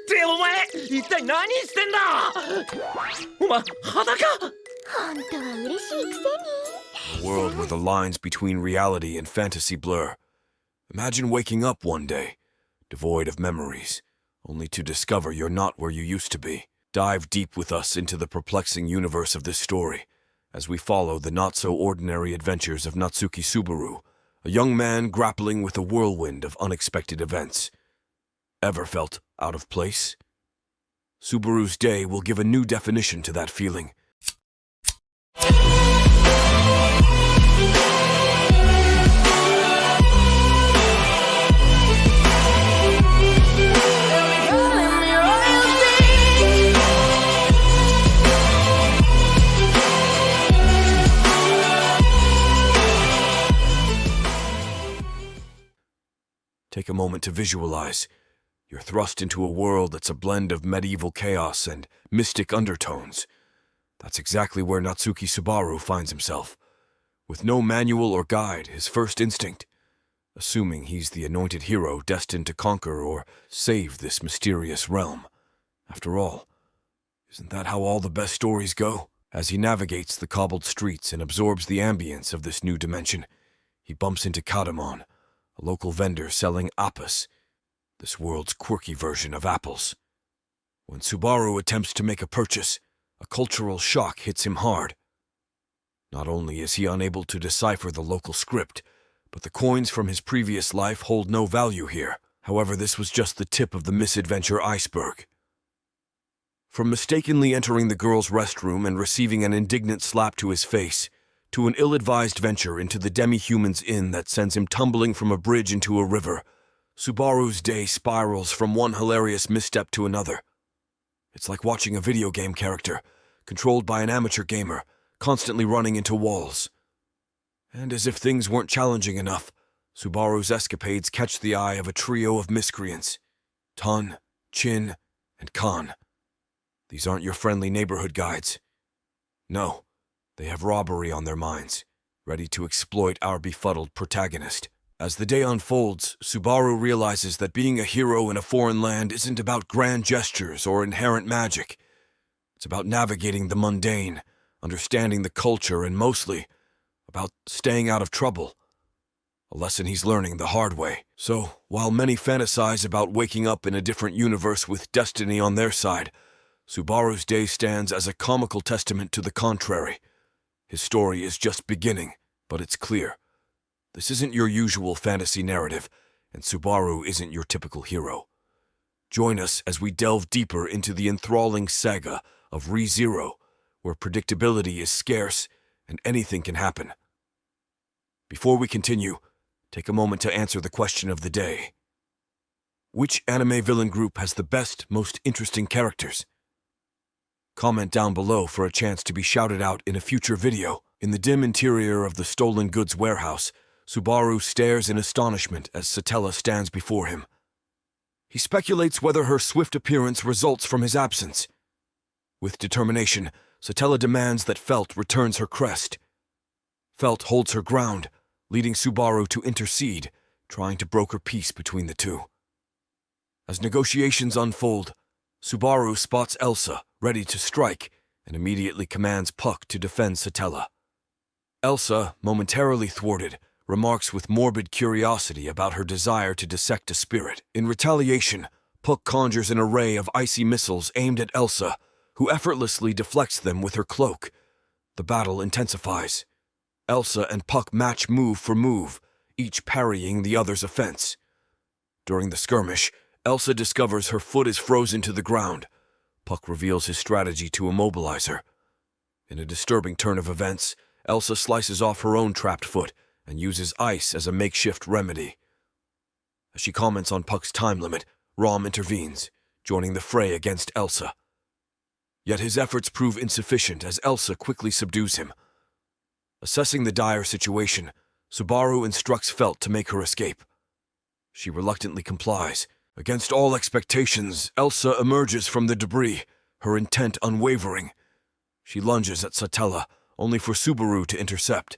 ってお前一体何してんだお前裸本当は嬉しいくせに A world where the lines between reality and fantasy blur. Imagine waking up one day, devoid of memories, only to discover you're not where you used to be. Dive deep with us into the perplexing universe of this story, as we follow the not-so-ordinary adventures of Natsuki Subaru, a young man grappling with a whirlwind of unexpected events. Ever felt out of place? Subaru's Day will give a new definition to that feeling. Take a moment to visualize. You're thrust into a world that's a blend of medieval chaos and mystic undertones. That's exactly where Natsuki Subaru finds himself. With no manual or guide, his first instinct, assuming he's the anointed hero destined to conquer or save this mysterious realm. After all, isn't that how all the best stories go? As he navigates the cobbled streets and absorbs the ambience of this new dimension, he bumps into Kadamon, a local vendor selling appas, this world's quirky version of apples. When Subaru attempts to make a purchase, a cultural shock hits him hard. Not only is he unable to decipher the local script, but the coins from his previous life hold no value here. However, this was just the tip of the misadventure iceberg. From mistakenly entering the girl's restroom and receiving an indignant slap to his face, to an ill-advised venture into the demi-human's inn that sends him tumbling from a bridge into a river, Subaru's day spirals from one hilarious misstep to another. It's like watching a video game character, controlled by an amateur gamer, constantly running into walls. And as if things weren't challenging enough, Subaru's escapades catch the eye of a trio of miscreants: Ton, Chin, and Khan. These aren't your friendly neighborhood guides. No. They have robbery on their minds, ready to exploit our befuddled protagonist. As the day unfolds, Subaru realizes that being a hero in a foreign land isn't about grand gestures or inherent magic. It's about navigating the mundane, understanding the culture, and mostly about staying out of trouble. A lesson he's learning the hard way. So, while many fantasize about waking up in a different universe with destiny on their side, Subaru's day stands as a comical testament to the contrary. His story is just beginning, but it's clear. This isn't your usual fantasy narrative, and Subaru isn't your typical hero. Join us as we delve deeper into the enthralling saga of ReZero, where predictability is scarce and anything can happen. Before we continue, take a moment to answer the question of the day. Which anime villain group has the best, most interesting characters? Comment down below for a chance to be shouted out in a future video. In the dim interior of the stolen goods warehouse, Subaru stares in astonishment as Satella stands before him. He speculates whether her swift appearance results from his absence. With determination, Satella demands that Felt returns her crest. Felt holds her ground, leading Subaru to intercede, trying to broker peace between the two. As negotiations unfold, Subaru spots Elsa, ready to strike, and immediately commands Puck to defend Satella. Elsa, momentarily thwarted, remarks with morbid curiosity about her desire to dissect a spirit. In retaliation, Puck conjures an array of icy missiles aimed at Elsa, who effortlessly deflects them with her cloak. The battle intensifies. Elsa and Puck match move for move, each parrying the other's offense. During the skirmish, Elsa discovers her foot is frozen to the ground. Puck reveals his strategy to immobilize her. In a disturbing turn of events, Elsa slices off her own trapped foot and uses ice as a makeshift remedy. As she comments on Puck's time limit, Rom intervenes, joining the fray against Elsa. Yet his efforts prove insufficient as Elsa quickly subdues him. Assessing the dire situation, Subaru instructs Felt to make her escape. She reluctantly complies. Against all expectations, Elsa emerges from the debris, her intent unwavering. She lunges at Satella, only for Subaru to intercept.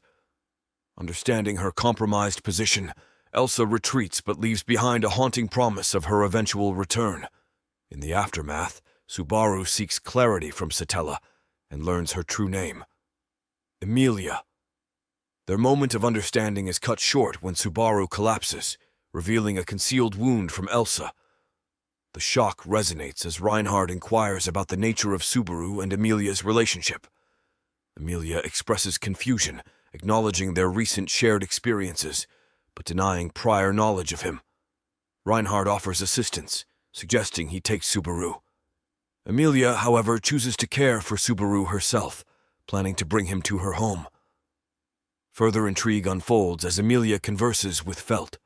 Understanding her compromised position, Elsa retreats but leaves behind a haunting promise of her eventual return. In the aftermath, Subaru seeks clarity from Satella and learns her true name, Emilia. Their moment of understanding is cut short when Subaru collapses, revealing a concealed wound from Elsa. The shock resonates as Reinhard inquires about the nature of Subaru and Emilia's relationship. Emilia expresses confusion, acknowledging their recent shared experiences, but denying prior knowledge of him. Reinhard offers assistance, suggesting he takes Subaru. Emilia, however, chooses to care for Subaru herself, planning to bring him to her home. Further intrigue unfolds as Emilia converses with Felt.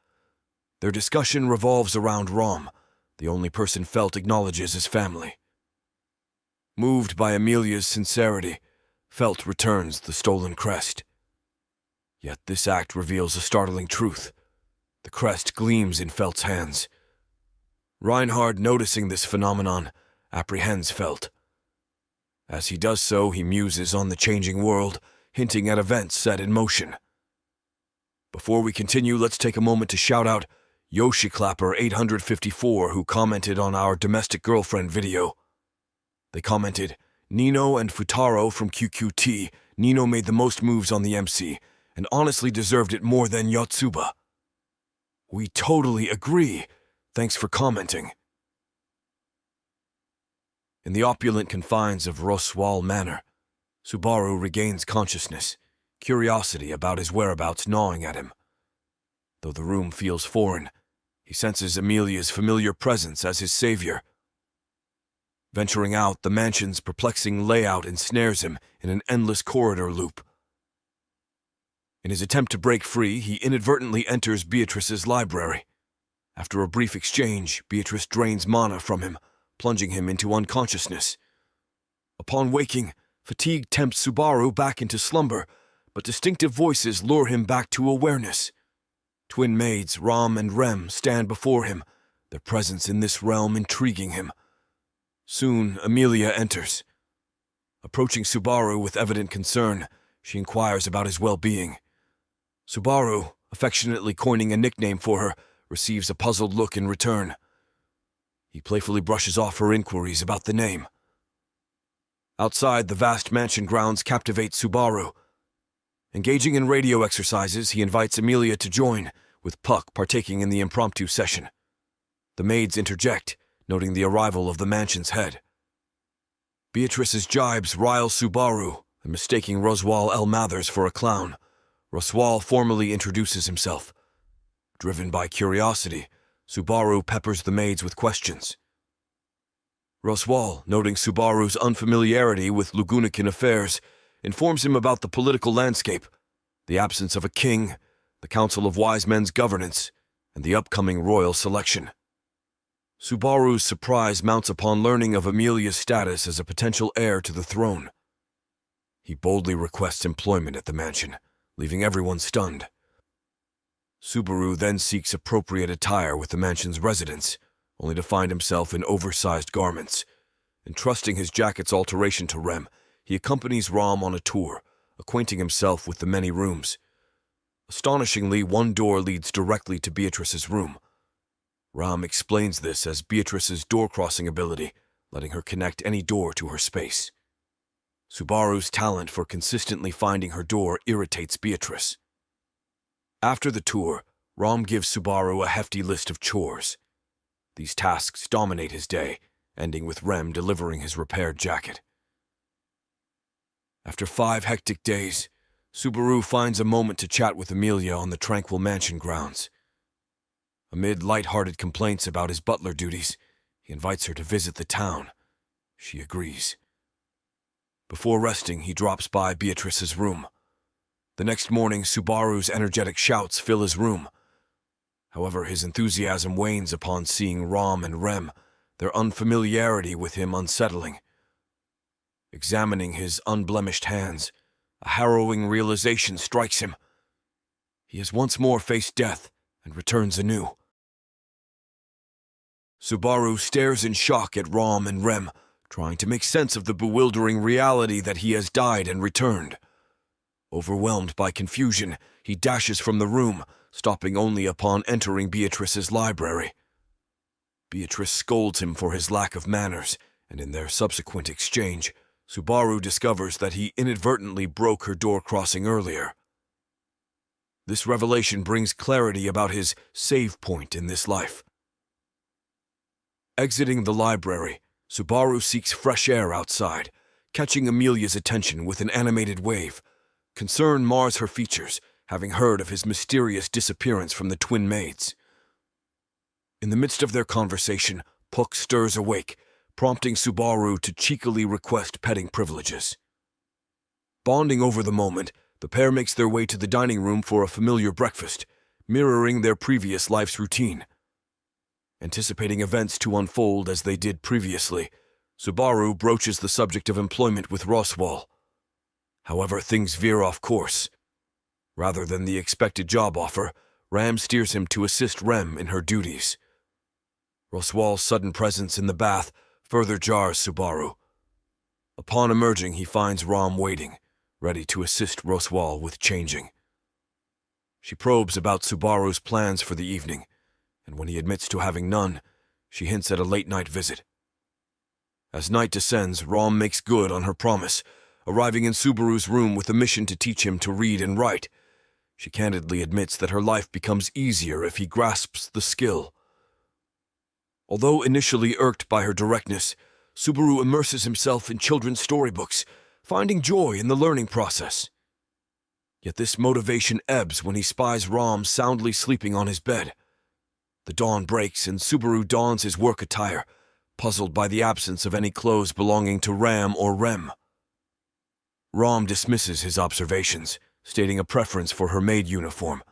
Their discussion revolves around Rom, the only person Felt acknowledges as family. Moved by Emilia's sincerity, Felt returns the stolen crest. Yet this act reveals a startling truth. The crest gleams in Felt's hands. Reinhard, noticing this phenomenon, apprehends Felt. As he does so, he muses on the changing world, hinting at events set in motion. Before we continue, let's take a moment to shout out YoshiClapper854, who commented on our domestic girlfriend video. They commented, "Nino and Futaro from QQT. Nino made the most moves on the MC, and honestly deserved it more than Yotsuba." We totally agree. Thanks for commenting. In the opulent confines of Roswal Manor, Subaru regains consciousness, curiosity about his whereabouts gnawing at him. Though the room feels foreign, he senses Emilia's familiar presence as his savior. Venturing out, the mansion's perplexing layout ensnares him in an endless corridor loop. In his attempt to break free, he inadvertently enters Beatrice's library. After a brief exchange, Beatrice drains mana from him, plunging him into unconsciousness. Upon waking, fatigue tempts Subaru back into slumber, but distinctive voices lure him back to awareness. Twin maids, Rom and Rem, stand before him, their presence in this realm intriguing him. Soon, Emilia enters. Approaching Subaru with evident concern, she inquires about his well-being. Subaru, affectionately coining a nickname for her, receives a puzzled look in return. He playfully brushes off her inquiries about the name. Outside, the vast mansion grounds captivate Subaru. Engaging in radio exercises, he invites Emilia to join, with Puck partaking in the impromptu session. The maids interject, noting the arrival of the mansion's head. Beatrice's jibes rile Subaru, and mistaking Roswal L. Mathers for a clown, Roswal formally introduces himself. Driven by curiosity, Subaru peppers the maids with questions. Roswal, noting Subaru's unfamiliarity with Lagunican affairs, informs him about the political landscape, the absence of a king, the Council of Wise Men's governance, and the upcoming royal selection. Subaru's surprise mounts upon learning of Emilia's status as a potential heir to the throne. He boldly requests employment at the mansion, leaving everyone stunned. Subaru then seeks appropriate attire with the mansion's residents, only to find himself in oversized garments. Entrusting his jacket's alteration to Rem, he accompanies Rom on a tour, acquainting himself with the many rooms. Astonishingly, one door leads directly to Beatrice's room. Ram explains this as Beatrice's door-crossing ability, letting her connect any door to her space. Subaru's talent for consistently finding her door irritates Beatrice. After the tour, Ram gives Subaru a hefty list of chores. These tasks dominate his day, ending with Rem delivering his repaired jacket. After 5 hectic days, Subaru finds a moment to chat with Emilia on the tranquil mansion grounds. Amid light-hearted complaints about his butler duties, he invites her to visit the town. She agrees. Before resting, he drops by Beatrice's room. The next morning, Subaru's energetic shouts fill his room. However, his enthusiasm wanes upon seeing Rom and Rem, their unfamiliarity with him unsettling. Examining his unblemished hands, a harrowing realization strikes him. He has once more faced death and returns anew. Subaru stares in shock at Rom and Rem, trying to make sense of the bewildering reality that he has died and returned. Overwhelmed by confusion, he dashes from the room, stopping only upon entering Beatrice's library. Beatrice scolds him for his lack of manners, and in their subsequent exchange, Subaru discovers that he inadvertently broke her door crossing earlier. This revelation brings clarity about his save point in this life. Exiting the library, Subaru seeks fresh air outside, catching Amelia's attention with an animated wave. Concern mars her features, having heard of his mysterious disappearance from the twin maids. In the midst of their conversation, Puck stirs awake, prompting Subaru to cheekily request petting privileges. Bonding over the moment, the pair makes their way to the dining room for a familiar breakfast, mirroring their previous life's routine. Anticipating events to unfold as they did previously, Subaru broaches the subject of employment with Roswaal. However, things veer off course. Rather than the expected job offer, Ram steers him to assist Rem in her duties. Roswaal's sudden presence in the bath further jars Subaru. Upon emerging, he finds Ram waiting, ready to assist Roswaal with changing. She probes about Subaru's plans for the evening, and when he admits to having none, she hints at a late-night visit. As night descends, Ram makes good on her promise, arriving in Subaru's room with a mission to teach him to read and write. She candidly admits that her life becomes easier if he grasps the skill. Although initially irked by her directness, Subaru immerses himself in children's storybooks, finding joy in the learning process. Yet this motivation ebbs when he spies Ram soundly sleeping on his bed. The dawn breaks and Subaru dons his work attire, puzzled by the absence of any clothes belonging to Ram or Rem. Ram dismisses his observations, stating a preference for her maid uniform.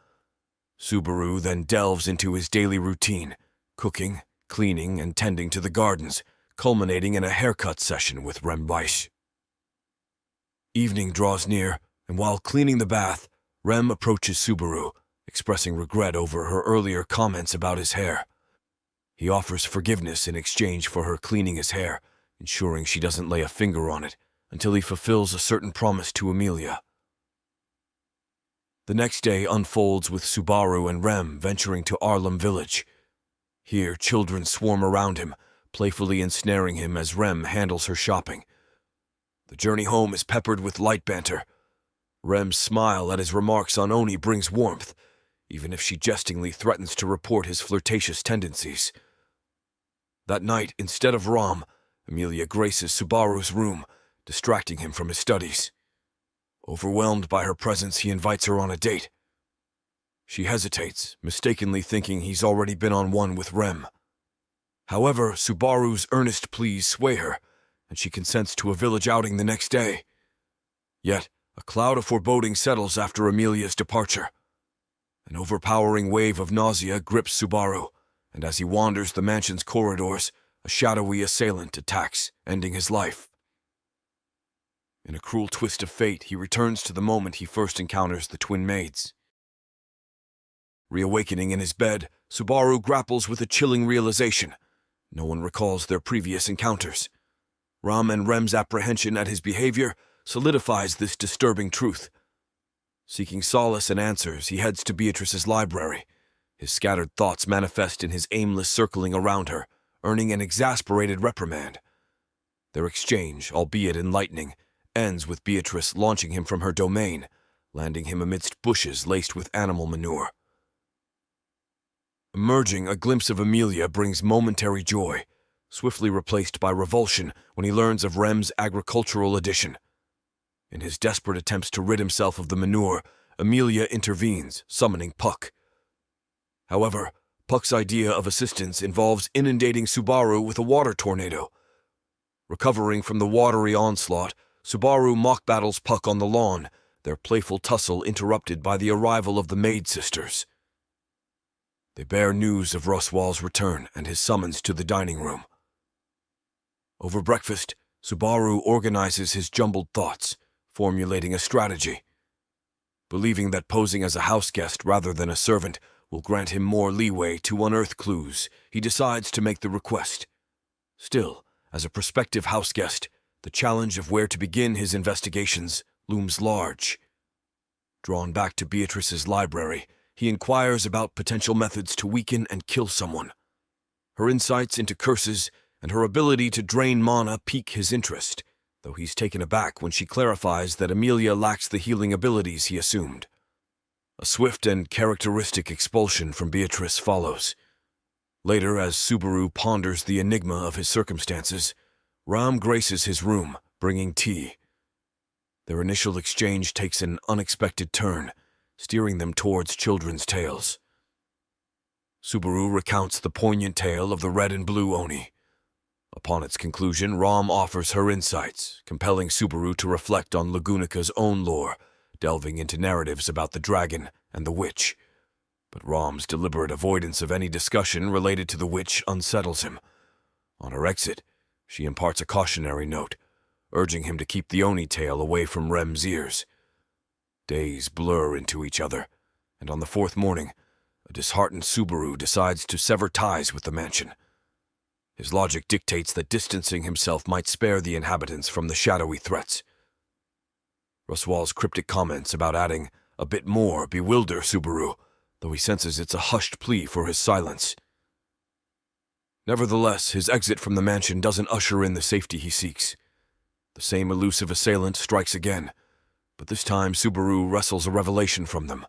Subaru then delves into his daily routine, cooking, cleaning, and tending to the gardens, culminating in a haircut session with Rem Weiss. Evening draws near, and while cleaning the bath, Rem approaches Subaru, expressing regret over her earlier comments about his hair. He offers forgiveness in exchange for her cleaning his hair, ensuring she doesn't lay a finger on it until he fulfills a certain promise to Amelia. The next day unfolds with Subaru and Rem venturing to Arlem Village. Here, children swarm around him, playfully ensnaring him as Rem handles her shopping. The journey home is peppered with light banter. Rem's smile at his remarks on Oni brings warmth, even if she jestingly threatens to report his flirtatious tendencies. That night, instead of Ram, Amelia graces Subaru's room, distracting him from his studies. Overwhelmed by her presence, he invites her on a date. She hesitates, mistakenly thinking he's already been on one with Rem. However, Subaru's earnest pleas sway her, and she consents to a village outing the next day. Yet, a cloud of foreboding settles after Amelia's departure. An overpowering wave of nausea grips Subaru, and as he wanders the mansion's corridors, a shadowy assailant attacks, ending his life. In a cruel twist of fate, he returns to the moment he first encounters the twin maids. Reawakening in his bed, Subaru grapples with a chilling realization. No one recalls their previous encounters. Ram and Rem's apprehension at his behavior solidifies this disturbing truth. Seeking solace and answers, he heads to Beatrice's library. His scattered thoughts manifest in his aimless circling around her, earning an exasperated reprimand. Their exchange, albeit enlightening, ends with Beatrice launching him from her domain, landing him amidst bushes laced with animal manure. Emerging, a glimpse of Amelia brings momentary joy, swiftly replaced by revulsion when he learns of Rem's agricultural addition. In his desperate attempts to rid himself of the manure, Amelia intervenes, summoning Puck. However, Puck's idea of assistance involves inundating Subaru with a water tornado. Recovering from the watery onslaught, Subaru mock battles Puck on the lawn, their playful tussle interrupted by the arrival of the maid sisters. They bear news of Roswaal's return and his summons to the dining room. Over breakfast, Subaru organizes his jumbled thoughts, formulating a strategy. Believing that posing as a house guest rather than a servant will grant him more leeway to unearth clues, he decides to make the request. Still, as a prospective house guest, the challenge of where to begin his investigations looms large. Drawn back to Beatrice's library, he inquires about potential methods to weaken and kill someone. Her insights into curses and her ability to drain mana pique his interest, though he's taken aback when she clarifies that Emilia lacks the healing abilities he assumed. A swift and characteristic expulsion from Beatrice follows. Later, as Subaru ponders the enigma of his circumstances, Ram graces his room, bringing tea. Their initial exchange takes an unexpected turn, steering them towards children's tales. Subaru recounts the poignant tale of the red and blue Oni. Upon its conclusion, Ram offers her insights, compelling Subaru to reflect on Lagunica's own lore, delving into narratives about the dragon and the witch. But Ram's deliberate avoidance of any discussion related to the witch unsettles him. On her exit, she imparts a cautionary note, urging him to keep the Oni tale away from Rem's ears. Days blur into each other, and on the fourth morning, a disheartened Subaru decides to sever ties with the mansion. His logic dictates that distancing himself might spare the inhabitants from the shadowy threats. Roswal's cryptic comments about adding a bit more bewilder Subaru, though he senses it's a hushed plea for his silence. Nevertheless, his exit from the mansion doesn't usher in the safety he seeks. The same elusive assailant strikes again, but this time Subaru wrestles a revelation from them.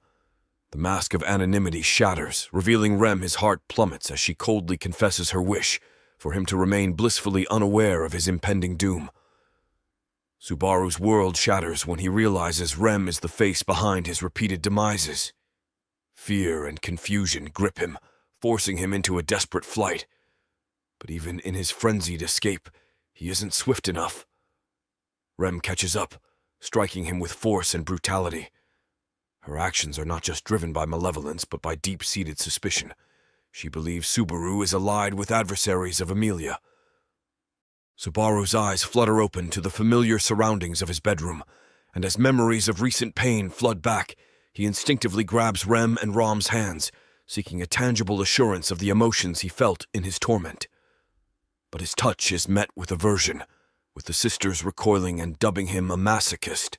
The mask of anonymity shatters, revealing Rem. His heart plummets as she coldly confesses her wish for him to remain blissfully unaware of his impending doom. Subaru's world shatters when he realizes Rem is the face behind his repeated demises. Fear and confusion grip him, forcing him into a desperate flight. But even in his frenzied escape, he isn't swift enough. Rem catches up, striking him with force and brutality. Her actions are not just driven by malevolence, but by deep-seated suspicion. She believes Subaru is allied with adversaries of Emilia. Subaru's eyes flutter open to the familiar surroundings of his bedroom, and as memories of recent pain flood back, he instinctively grabs Rem and Ram's hands, seeking a tangible assurance of the emotions he felt in his torment. But his touch is met with aversion, with the sisters recoiling and dubbing him a masochist.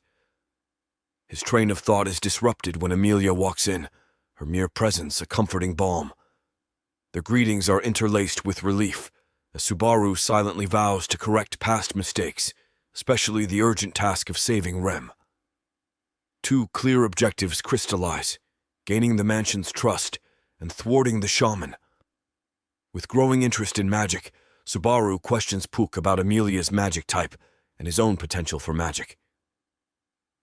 His train of thought is disrupted when Emilia walks in, her mere presence a comforting balm. Their greetings are interlaced with relief, as Subaru silently vows to correct past mistakes, especially the urgent task of saving Rem. Two clear objectives crystallize, gaining the mansion's trust and thwarting the shaman. With growing interest in magic, Subaru questions Puck about Emilia's magic type and his own potential for magic.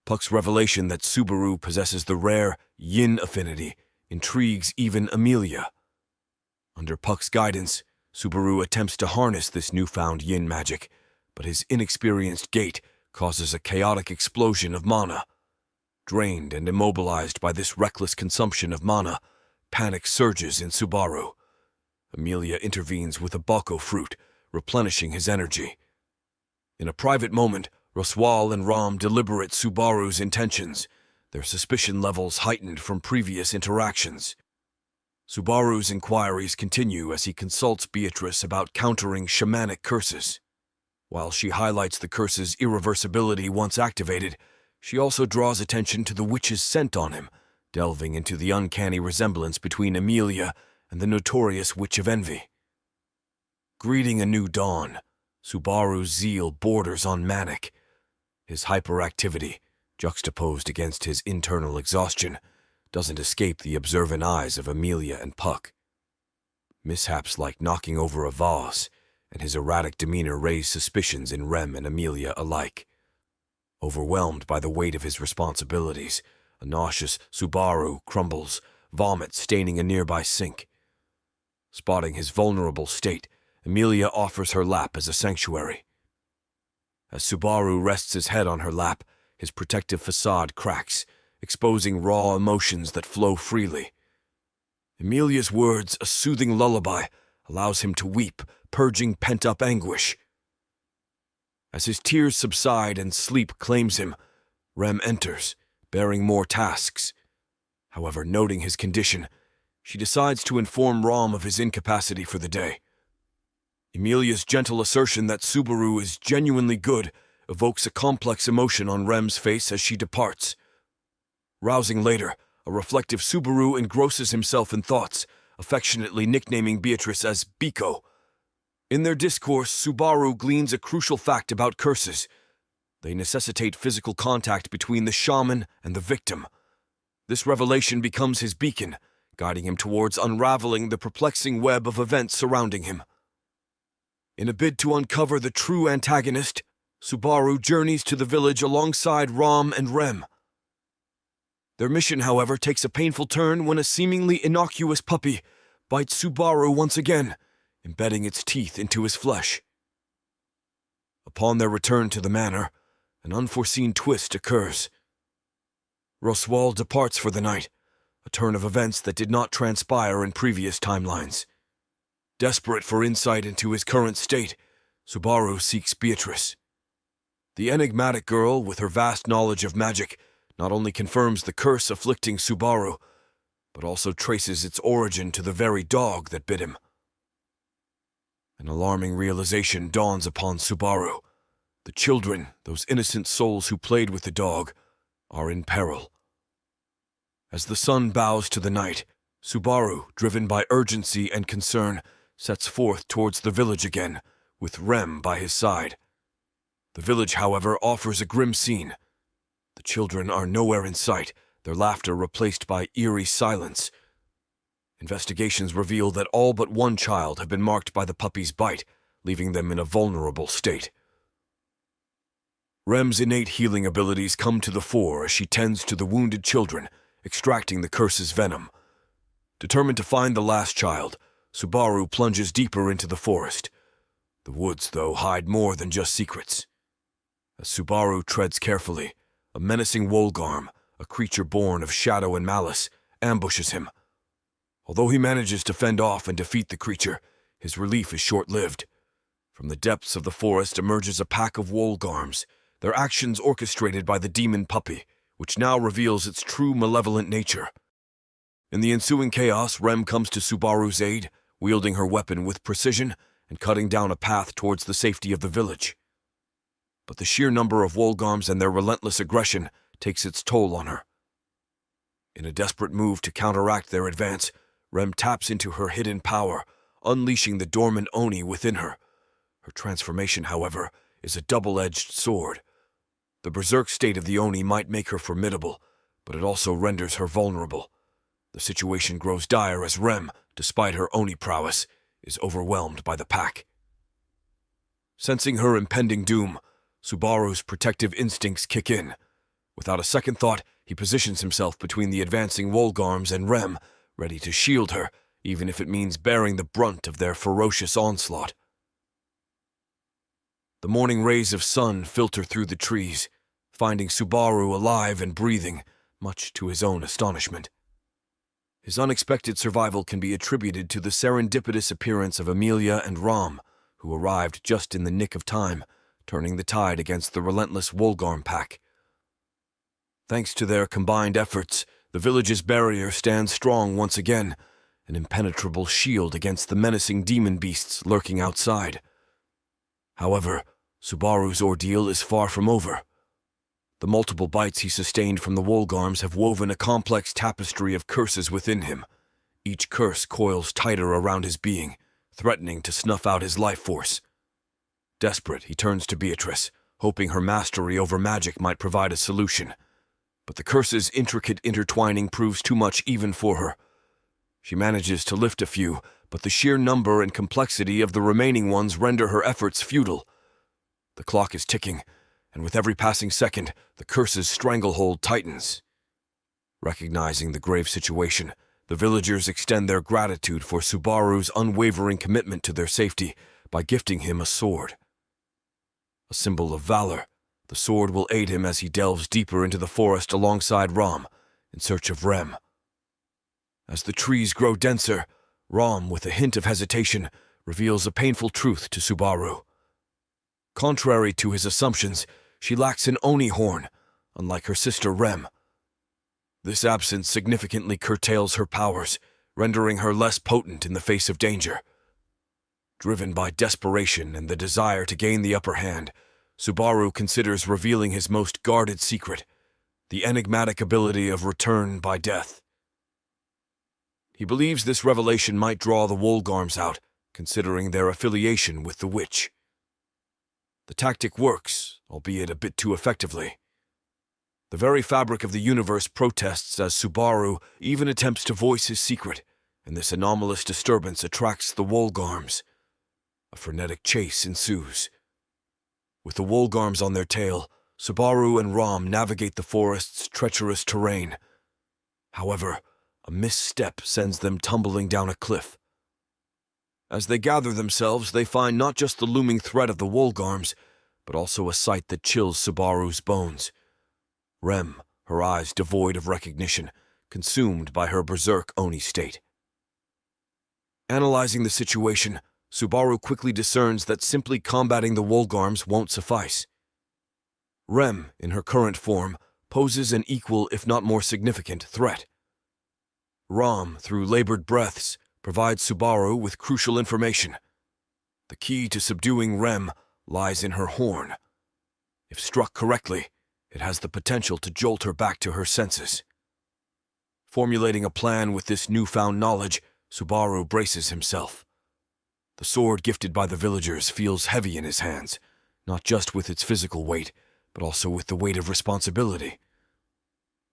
Puck's revelation that Subaru possesses the rare yin affinity intrigues even Emilia. Under Puck's guidance, Subaru attempts to harness this newfound yin magic, but his inexperienced gait causes a chaotic explosion of mana. Drained and immobilized by this reckless consumption of mana, panic surges in Subaru. Emilia intervenes with a Bako fruit, replenishing his energy. In a private moment, Roswal and Ram deliberate Subaru's intentions, their suspicion levels heightened from previous interactions. Subaru's inquiries continue as he consults Beatrice about countering shamanic curses. While she highlights the curse's irreversibility once activated, she also draws attention to the witch's scent on him, delving into the uncanny resemblance between Emilia and the notorious Witch of Envy. Greeting a new dawn, Subaru's zeal borders on manic. His hyperactivity, juxtaposed against his internal exhaustion, doesn't escape the observant eyes of Emilia and Puck. Mishaps like knocking over a vase and his erratic demeanor raise suspicions in Rem and Emilia alike. Overwhelmed by the weight of his responsibilities, a nauseous Subaru crumbles, vomit staining a nearby sink. Spotting his vulnerable state, Emilia offers her lap as a sanctuary. As Subaru rests his head on her lap, his protective facade cracks, exposing raw emotions that flow freely. Emilia's words, a soothing lullaby, allows him to weep, purging pent-up anguish. As his tears subside and sleep claims him, Rem enters, bearing more tasks. However, noting his condition, she decides to inform Ram of his incapacity for the day. Emilia's gentle assertion that Subaru is genuinely good evokes a complex emotion on Rem's face as she departs. Rousing later, a reflective Subaru engrosses himself in thoughts, affectionately nicknaming Beatrice as Biko. In their discourse, Subaru gleans a crucial fact about curses. They necessitate physical contact between the shaman and the victim. This revelation becomes his beacon, guiding him towards unraveling the perplexing web of events surrounding him. In a bid to uncover the true antagonist, Subaru journeys to the village alongside Ram and Rem. Their mission, however, takes a painful turn when a seemingly innocuous puppy bites Subaru once again, embedding its teeth into his flesh. Upon their return to the manor, an unforeseen twist occurs. Roswal departs for the night, a turn of events that did not transpire in previous timelines. Desperate for insight into his current state, Subaru seeks Beatrice. The enigmatic girl, with her vast knowledge of magic, not only confirms the curse afflicting Subaru, but also traces its origin to the very dog that bit him. An alarming realization dawns upon Subaru. The children, those innocent souls who played with the dog, are in peril. As the sun bows to the night, Subaru, driven by urgency and concern, sets forth towards the village again, with Rem by his side. The village, however, offers a grim scene. The children are nowhere in sight, their laughter replaced by eerie silence. Investigations reveal that all but one child have been marked by the puppy's bite, leaving them in a vulnerable state. Rem's innate healing abilities come to the fore as she tends to the wounded children, extracting the curse's venom. Determined to find the last child, Subaru plunges deeper into the forest. The woods, though, hide more than just secrets. As Subaru treads carefully, a menacing Wolgarm, a creature born of shadow and malice, ambushes him. Although he manages to fend off and defeat the creature, his relief is short-lived. From the depths of the forest emerges a pack of Wolgarms, their actions orchestrated by the demon puppy, which now reveals its true malevolent nature. In the ensuing chaos, Rem comes to Subaru's aid, wielding her weapon with precision and cutting down a path towards the safety of the village. But the sheer number of Wolgarms and their relentless aggression takes its toll on her. In a desperate move to counteract their advance, Rem taps into her hidden power, unleashing the dormant Oni within her. Her transformation, however, is a double-edged sword. The berserk state of the Oni might make her formidable, but it also renders her vulnerable. The situation grows dire as Rem, despite her Oni prowess, is overwhelmed by the pack. Sensing her impending doom, Subaru's protective instincts kick in. Without a second thought, he positions himself between the advancing Wolgarms and Rem, ready to shield her, even if it means bearing the brunt of their ferocious onslaught. The morning rays of sun filter through the trees, finding Subaru alive and breathing, much to his own astonishment. His unexpected survival can be attributed to the serendipitous appearance of Amelia and Ram, who arrived just in the nick of time, turning the tide against the relentless Wolgarm pack. Thanks to their combined efforts, the village's barrier stands strong once again, an impenetrable shield against the menacing demon beasts lurking outside. However, Subaru's ordeal is far from over. The multiple bites he sustained from the Wolgarms have woven a complex tapestry of curses within him. Each curse coils tighter around his being, threatening to snuff out his life force. Desperate, he turns to Beatrice, hoping her mastery over magic might provide a solution. But the curse's intricate intertwining proves too much even for her. She manages to lift a few, but the sheer number and complexity of the remaining ones render her efforts futile. The clock is ticking, and with every passing second, the curse's stranglehold tightens. Recognizing the grave situation, the villagers extend their gratitude for Subaru's unwavering commitment to their safety by gifting him a sword. A symbol of valor, the sword will aid him as he delves deeper into the forest alongside Ram, in search of Rem. As the trees grow denser, Ram, with a hint of hesitation, reveals a painful truth to Subaru. Contrary to his assumptions, she lacks an Oni horn, unlike her sister Rem. This absence significantly curtails her powers, rendering her less potent in the face of danger. Driven by desperation and the desire to gain the upper hand, Subaru considers revealing his most guarded secret, the enigmatic ability of return by death. He believes this revelation might draw the Wolgarms out, considering their affiliation with the witch. The tactic works, albeit a bit too effectively. The very fabric of the universe protests as Subaru even attempts to voice his secret, and this anomalous disturbance attracts the Wolgarms. A frenetic chase ensues. With the Wolgarms on their tail, Subaru and Rom navigate the forest's treacherous terrain. However, a misstep sends them tumbling down a cliff. As they gather themselves, they find not just the looming threat of the Wolgarms, but also a sight that chills Subaru's bones. Rem, her eyes devoid of recognition, consumed by her berserk Oni state. Analyzing the situation, Subaru quickly discerns that simply combating the Wolgarms won't suffice. Rem, in her current form, poses an equal if not more significant threat. Rom, through labored breaths, provides Subaru with crucial information. The key to subduing Rem lies in her horn. If struck correctly, it has the potential to jolt her back to her senses. Formulating a plan with this newfound knowledge, Subaru braces himself. The sword gifted by the villagers feels heavy in his hands, not just with its physical weight, but also with the weight of responsibility.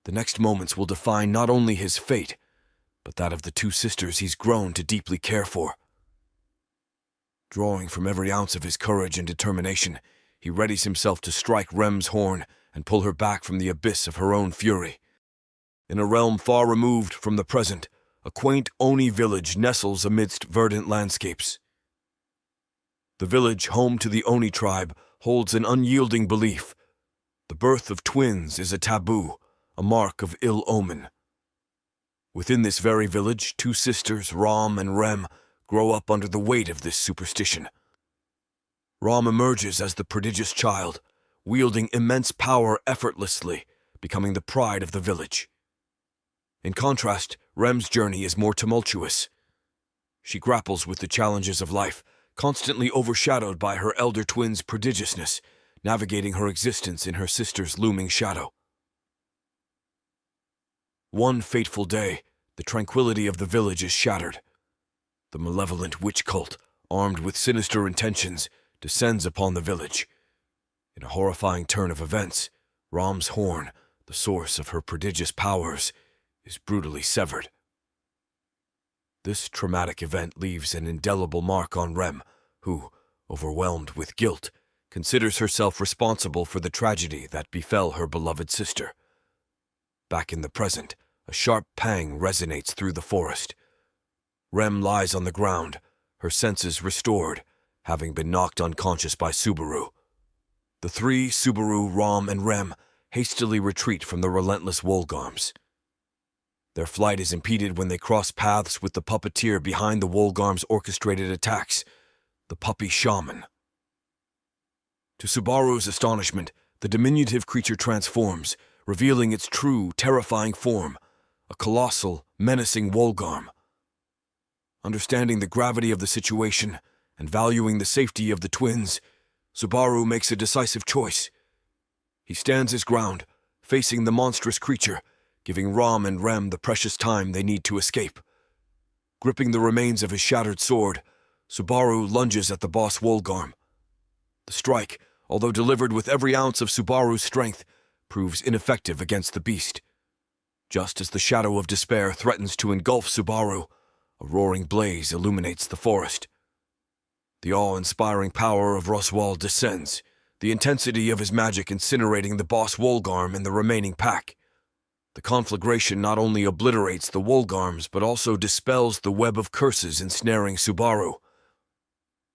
The next moments will define not only his fate, but that of the two sisters he's grown to deeply care for. Drawing from every ounce of his courage and determination, he readies himself to strike Rem's horn and pull her back from the abyss of her own fury. In a realm far removed from the present, a quaint Oni village nestles amidst verdant landscapes. The village, home to the Oni tribe, holds an unyielding belief. The birth of twins is a taboo, a mark of ill omen. Within this very village, two sisters, Rom and Rem, grow up under the weight of this superstition. Rom emerges as the prodigious child, wielding immense power effortlessly, becoming the pride of the village. In contrast, Rem's journey is more tumultuous. She grapples with the challenges of life, constantly overshadowed by her elder twin's prodigiousness, navigating her existence in her sister's looming shadow. One fateful day, the tranquility of the village is shattered. The malevolent witch cult, armed with sinister intentions, descends upon the village. In a horrifying turn of events, Rom's horn, the source of her prodigious powers, is brutally severed. This traumatic event leaves an indelible mark on Rem, who, overwhelmed with guilt, considers herself responsible for the tragedy that befell her beloved sister. Back in the present, a sharp pang resonates through the forest. Rem lies on the ground, her senses restored, having been knocked unconscious by Subaru. The three, Subaru, Rom, and Rem, hastily retreat from the relentless Wolgarms. Their flight is impeded when they cross paths with the puppeteer behind the Wolgarms' orchestrated attacks, the puppy shaman. To Subaru's astonishment, the diminutive creature transforms, revealing its true, terrifying form, a colossal, menacing Wolgarm. Understanding the gravity of the situation and valuing the safety of the twins, Subaru makes a decisive choice. He stands his ground, facing the monstrous creature, giving Rom and Rem the precious time they need to escape. Gripping the remains of his shattered sword, Subaru lunges at the boss Wolgarm. The strike, although delivered with every ounce of Subaru's strength, proves ineffective against the beast. Just as the shadow of despair threatens to engulf Subaru, a roaring blaze illuminates the forest. The awe-inspiring power of Roswal descends, the intensity of his magic incinerating the boss Wolgarm and the remaining pack. The conflagration not only obliterates the Wolgarms, but also dispels the web of curses ensnaring Subaru.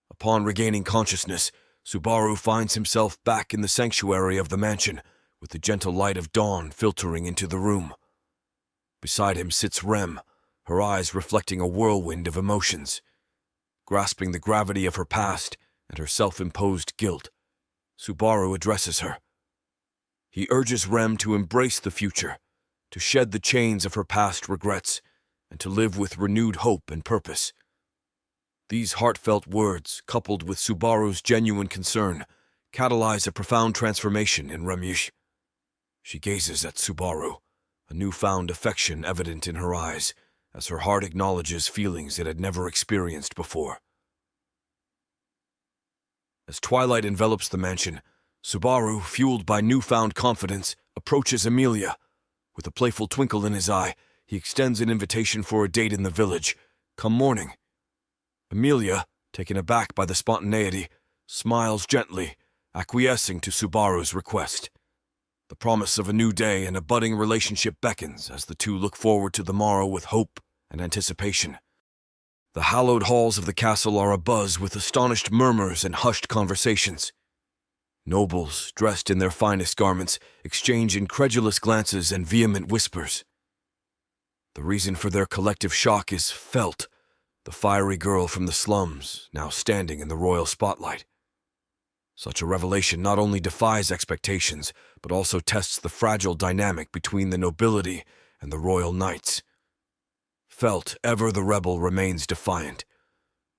Upon regaining consciousness, Subaru finds himself back in the sanctuary of the mansion, with the gentle light of dawn filtering into the room. Beside him sits Rem, her eyes reflecting a whirlwind of emotions. Grasping the gravity of her past and her self-imposed guilt, Subaru addresses her. He urges Rem to embrace the future, to shed the chains of her past regrets, and to live with renewed hope and purpose. These heartfelt words, coupled with Subaru's genuine concern, catalyze a profound transformation in Remyush. She gazes at Subaru, a newfound affection evident in her eyes, as her heart acknowledges feelings it had never experienced before. As twilight envelops the mansion, Subaru, fueled by newfound confidence, approaches Emilia. With a playful twinkle in his eye, he extends an invitation for a date in the village, come morning. Emilia, taken aback by the spontaneity, smiles gently, acquiescing to Subaru's request. The promise of a new day and a budding relationship beckons as the two look forward to the morrow with hope and anticipation. The hallowed halls of the castle are abuzz with astonished murmurs and hushed conversations. Nobles, dressed in their finest garments, exchange incredulous glances and vehement whispers. The reason for their collective shock is Felt, the fiery girl from the slums, now standing in the royal spotlight. Such a revelation not only defies expectations, but also tests the fragile dynamic between the nobility and the royal knights. Felt, ever the rebel, remains defiant.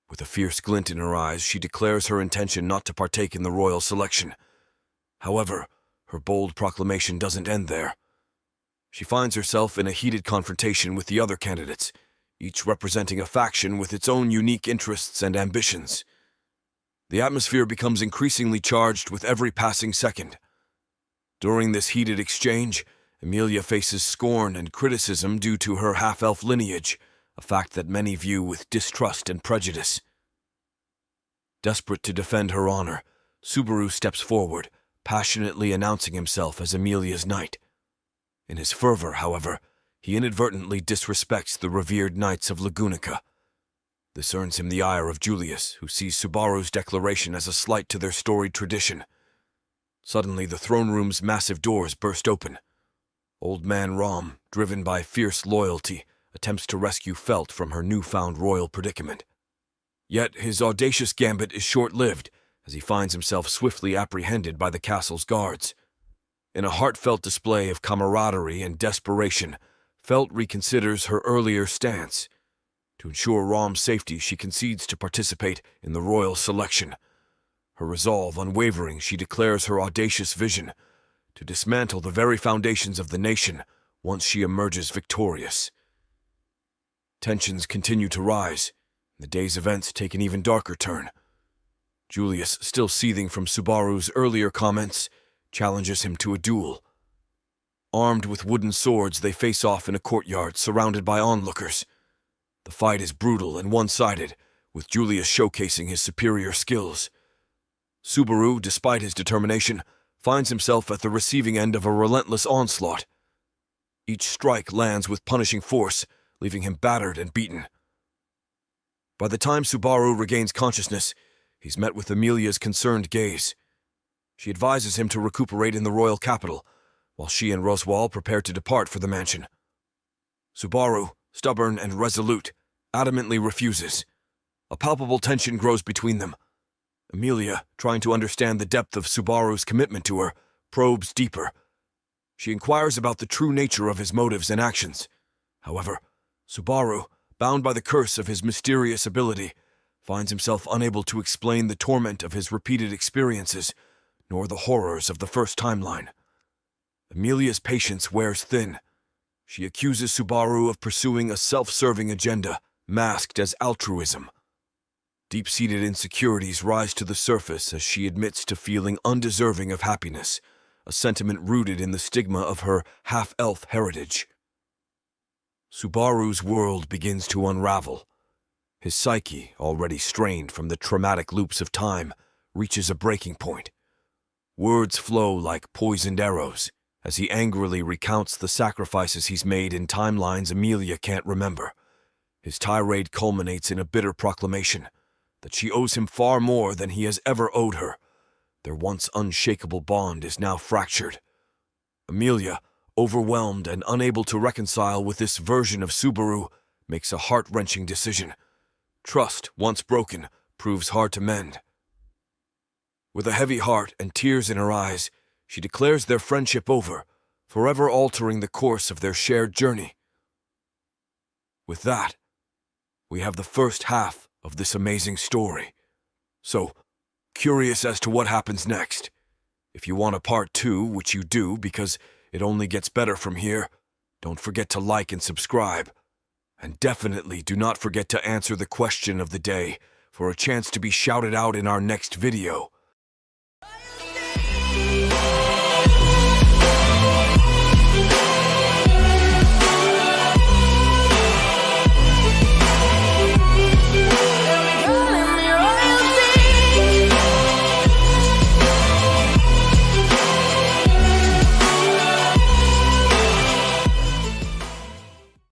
With a fierce glint in her eyes, she declares her intention not to partake in the royal selection. However, her bold proclamation doesn't end there. She finds herself in a heated confrontation with the other candidates, each representing a faction with its own unique interests and ambitions. The atmosphere becomes increasingly charged with every passing second. During this heated exchange, Emilia faces scorn and criticism due to her half-elf lineage, a fact that many view with distrust and prejudice. Desperate to defend her honor, Subaru steps forward, passionately announcing himself as Emilia's knight. In his fervor, however, he inadvertently disrespects the revered knights of Lagunica. This earns him the ire of Julius, who sees Subaru's declaration as a slight to their storied tradition. Suddenly, the throne room's massive doors burst open. Old Man Rom, driven by fierce loyalty, attempts to rescue Felt from her newfound royal predicament. Yet his audacious gambit is short-lived, as he finds himself swiftly apprehended by the castle's guards. In a heartfelt display of camaraderie and desperation, Felt reconsiders her earlier stance. To ensure Rom's safety, she concedes to participate in the royal selection. Her resolve unwavering, she declares her audacious vision to dismantle the very foundations of the nation once she emerges victorious. Tensions continue to rise. The day's events take an even darker turn. Julius, still seething from Subaru's earlier comments, challenges him to a duel. Armed with wooden swords, they face off in a courtyard surrounded by onlookers. The fight is brutal and one-sided, with Julius showcasing his superior skills. Subaru, despite his determination, finds himself at the receiving end of a relentless onslaught. Each strike lands with punishing force, leaving him battered and beaten. By the time Subaru regains consciousness, he's met with Emilia's concerned gaze. She advises him to recuperate in the royal capital, while she and Roswal prepare to depart for the mansion. Subaru, stubborn and resolute, adamantly refuses. A palpable tension grows between them. Emilia, trying to understand the depth of Subaru's commitment to her, probes deeper. She inquires about the true nature of his motives and actions. However, Subaru, bound by the curse of his mysterious ability, finds himself unable to explain the torment of his repeated experiences, nor the horrors of the first timeline. Emilia's patience wears thin. She accuses Subaru of pursuing a self-serving agenda, masked as altruism. Deep-seated insecurities rise to the surface as she admits to feeling undeserving of happiness, a sentiment rooted in the stigma of her half-elf heritage. Subaru's world begins to unravel. His psyche, already strained from the traumatic loops of time, reaches a breaking point. Words flow like poisoned arrows as he angrily recounts the sacrifices he's made in timelines Emilia can't remember. His tirade culminates in a bitter proclamation that she owes him far more than he has ever owed her. Their once unshakable bond is now fractured. Emilia, overwhelmed and unable to reconcile with this version of Subaru, makes a heart-wrenching decision. Trust, once broken, proves hard to mend. With a heavy heart and tears in her eyes, she declares their friendship over, forever altering the course of their shared journey. With that, we have the first half of this amazing story. So, curious as to what happens next. If you want a part 2, which you do because it only gets better from here, don't forget to like and subscribe. And definitely do not forget to answer the question of the day for a chance to be shouted out in our next video.